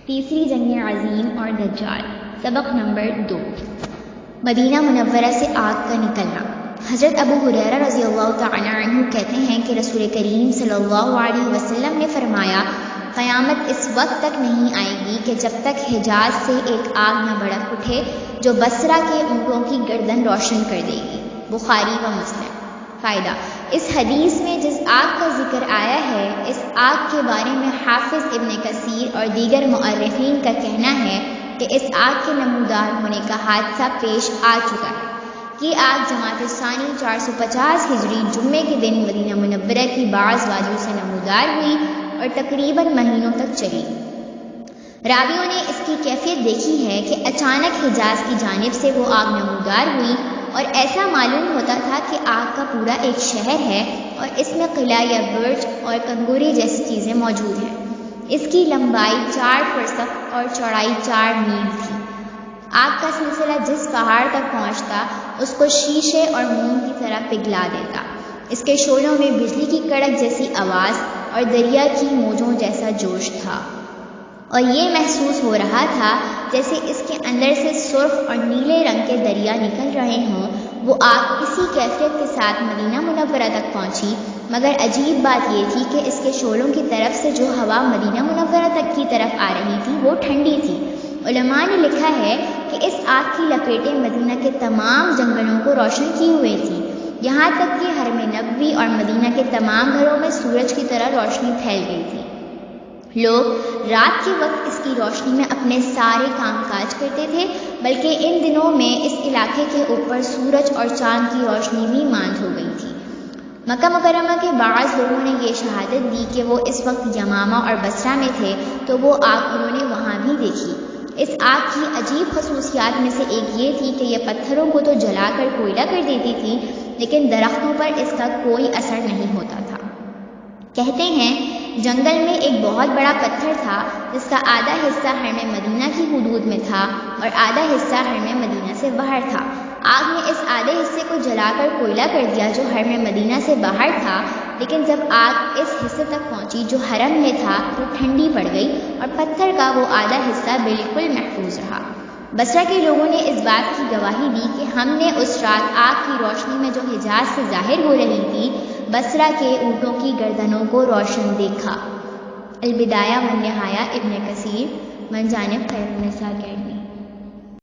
تیسری جنگ عظیم اور دجال۔ سبق نمبر 2، مدینہ منورہ سے آگ کا نکلنا۔ حضرت ابو ہریرہ رضی اللہ تعالی عنہ کہتے ہیں کہ رسول کریم صلی اللہ علیہ وسلم نے فرمایا، قیامت اس وقت تک نہیں آئے گی کہ جب تک حجاز سے ایک آگ نہ بھڑک اٹھے جو بصرہ کے اونٹوں کی گردن روشن کر دے گی۔ بخاری و مسلم۔ فائدہ، اس حدیث میں جس آگ کا ذکر آیا ہے، اس آگ کے بارے میں حافظ ابن کثیر اور دیگر مؤرخین کا کہنا ہے کہ اس آگ کے نمودار ہونے کا حادثہ پیش آ چکا ہے۔ یہ آگ جمادی الثانی 450 ہجری جمعے کے دن مدینہ منورہ کی بعض وادیوں سے نمودار ہوئی اور تقریباً مہینوں تک چلی۔ راویوں نے اس کی کیفیت دیکھی ہے کہ اچانک حجاز کی جانب سے وہ آگ نمودار ہوئی اور ایسا معلوم ہوتا تھا کہ آگ کا پورا ایک شہر ہے اور اس میں قلعہ یا برج اور کنگوری جیسی چیزیں موجود ہیں۔ اس کی لمبائی 4 فرسخ اور چوڑائی 4 میل تھی۔ آگ کا سلسلہ جس پہاڑ تک پہنچتا اس کو شیشے اور موم کی طرح پگھلا دیتا۔ اس کے شعلوں میں بجلی کی کڑک جیسی آواز اور دریا کی موجوں جیسا جوش تھا، اور یہ محسوس ہو رہا تھا جیسے اس کے اندر سے سرخ اور نیلے رنگ کے دریا نکل رہے ہوں۔ وہ آگ اسی کیفیت کے ساتھ مدینہ منورہ تک پہنچی، مگر عجیب بات یہ تھی کہ اس کے شعلوں کی طرف سے جو ہوا مدینہ منورہ تک کی طرف آ رہی تھی وہ ٹھنڈی تھی۔ علماء نے لکھا ہے کہ اس آگ کی لپیٹیں مدینہ کے تمام جنگلوں کو روشن کی ہوئی تھی، یہاں تک کہ حرم نبوی اور مدینہ کے تمام گھروں میں سورج کی طرح روشنی پھیل گئی تھی۔ لوگ رات کے وقت اس کی روشنی میں اپنے سارے کام کاج کرتے تھے، بلکہ ان دنوں میں اس علاقے کے اوپر سورج اور چاند کی روشنی بھی ماند ہو گئی تھی۔ مکہ مکرمہ کے بعض لوگوں نے یہ شہادت دی کہ وہ اس وقت یمامہ اور بصرہ میں تھے تو وہ آگ انہوں نے وہاں بھی دیکھی۔ اس آگ کی عجیب خصوصیات میں سے ایک یہ تھی کہ یہ پتھروں کو تو جلا کر کوئلہ کر دیتی تھی، لیکن درختوں پر اس کا کوئی اثر نہیں ہوتا تھا۔ کہتے ہیں جنگل میں ایک بہت بڑا پتھر تھا جس کا آدھا حصہ حرم مدینہ کی حدود میں تھا اور آدھا حصہ حرم مدینہ سے باہر تھا۔ آگ نے اس آدھے حصے کو جلا کر کوئلہ کر دیا جو حرم مدینہ سے باہر تھا، لیکن جب آگ اس حصے تک پہنچی جو حرم میں تھا تو ٹھنڈی پڑ گئی اور پتھر کا وہ آدھا حصہ بالکل محفوظ رہا۔ بصرہ کے لوگوں نے اس بات کی گواہی دی کہ ہم نے اس رات آگ کی روشنی میں جو حجاز سے ظاہر ہو رہی تھی بصرہ کے اونٹوں کی گردنوں کو روشن دیکھا۔ البدایہ والنہایہ ابن کثیر، من جانب خیرالنساء اکیڈمی۔